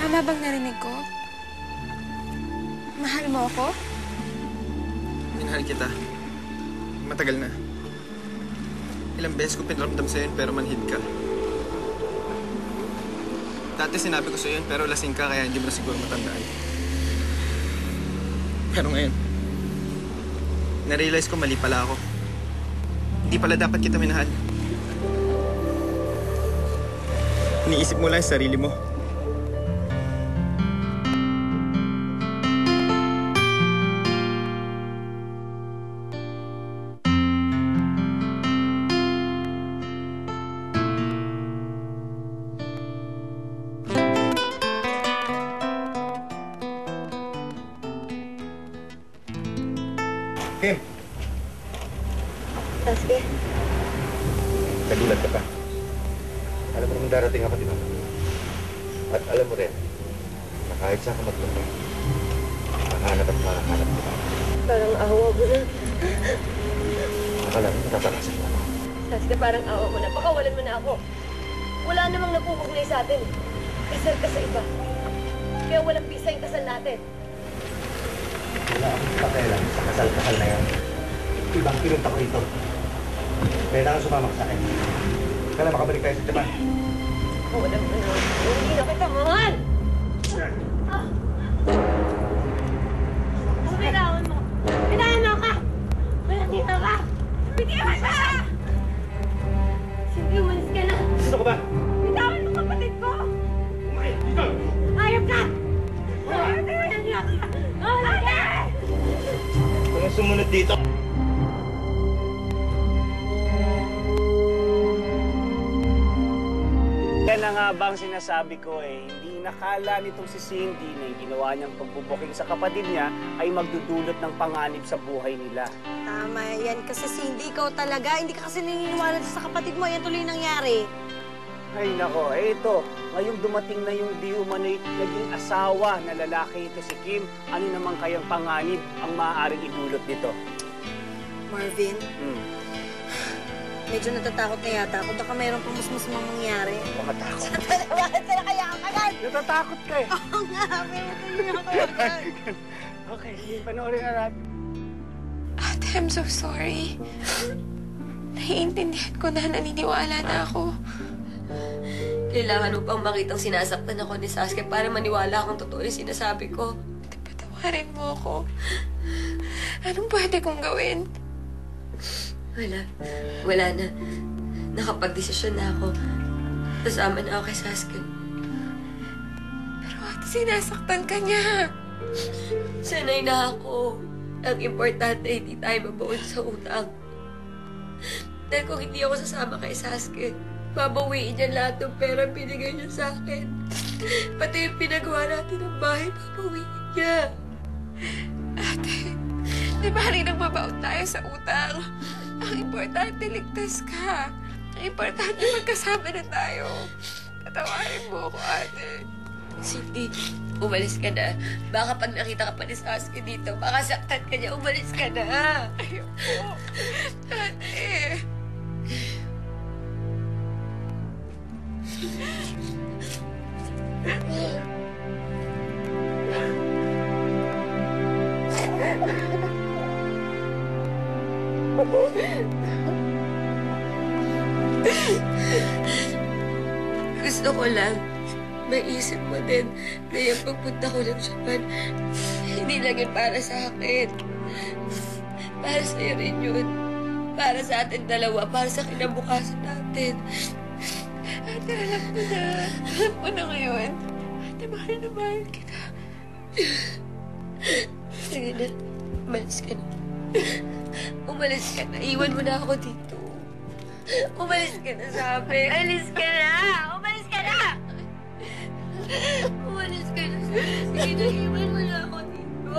Tama bang narinig ko? Mahal mo ako? Minahal kita. Matagal na. Ilang beses ko pinaramdam sa'yo pero manhid ka. Dati sinabi ko sa'yo pero lasing ka kaya hindi mo na siguro matandaan. Pero ngayon, na-realize ko mali pala ako. Hindi pala dapat kita minahal. Iniisip mo lang yung sarili mo. Kim! Sasuke? Nagulat ka pa. Alam mo naman darating ako, di ba? At alam mo rin, na kahit saan ka magpunta, makahanap at makahanap kita. Parang awa mo na. Akala mo, natatakasan mo ako. Sasuke, parang awa mo na. Pakawalan mo na ako. Wala namang napupugnay sa atin. Kasal ka sa iba. Kaya walang bisa yung kasal natin. Wala akong pakialam sa kasal-kasal na yan. Ibang pinunta ko rito. Kailangan sumama ka sa akin. Kailangan makabalik tayo sa Japan. Pakawalan mo na. Hindi na kita mahal! Bitawan mo! Bitawan mo ka! Walang dito ka! Bitawan mo ka! Sige, umalis ka na! Sino ka ba? Bitawan mo kapatid ko! Umakit! Dito! Ayop ka! Bitawan niyo ka! Kung sumunod dito. Yan na nga ba ang sinasabi ko hindi nakala nitong si Cindy na yung ginawa niyang pagbubuking sa kapatid niya ay magdudulot ng panganib sa buhay nila. Tama yan kasi Cindy, ikaw talaga. Hindi ka kasi naniniwala sa kapatid mo. Yan tuloy nangyari. Ay nako, ito. Ngayong dumating na yung di umano'y naging asawa na lalaki ito si Kim, ano naman kayang panganib ang maaaring idulot nito? Marvin, medyo natatakot na yata ako. Baka mayroon pang mas mangyari. Makatakot. Bakit sila kaya ako agad? Natatakot ka eh. Oo nga, pero tuloy ako agad. Okay, panoorin na natin. Ate, I'm so sorry. Naiintindihan ko na naniniwala na ako. Kailangan mo pang makitang sinasaktan ako ni Sasuke para maniwala akong totoo yung sinasabi ko. Patawarin mo ako. Anong pwede kong gawin? Wala na. Nakapag-desisyon na ako. Kasama na ako kay Sasuke. Pero ate, sinasaktan ka niya. Sanay na ako. Ang importante, hindi tayo mabaon sa utang. Dahil kung hindi ako sasama kay Sasuke, babawiin niya lahat ng pera binigay niya sa akin. Pati yung pinagawa natin ng bahay, babawiin niya. Ate, di ba rin ang mabaon tayo sa utang? Ang importante, ligtas ka. Ang importante, magkasama na tayo. Patawarin mo ako, ate. Cindy, umalis ka na. Baka pag nakita ka pa ni Sasuke dito, baka saktan ka niya, umalis ka na. Ayoko. Ate. Gusto ko lang, maisip mo din na yung pagpunta ko ng Japan, hindi lang yun para sa akin. Para sa'yo rin yun. Para sa atin dalawa, para sa kinabukasan natin. Ate, alam ko na. Alam ko na ngayon. Ate, mahal na mahal kita. Sige na, umalis ka na. Umalis ka na. Iwan mo na ako dito. Umalis ka na, sabi. Alis ka na! Umalis ka na! Umalis ka na, sabi. Sige na, iwan mo na ako dito.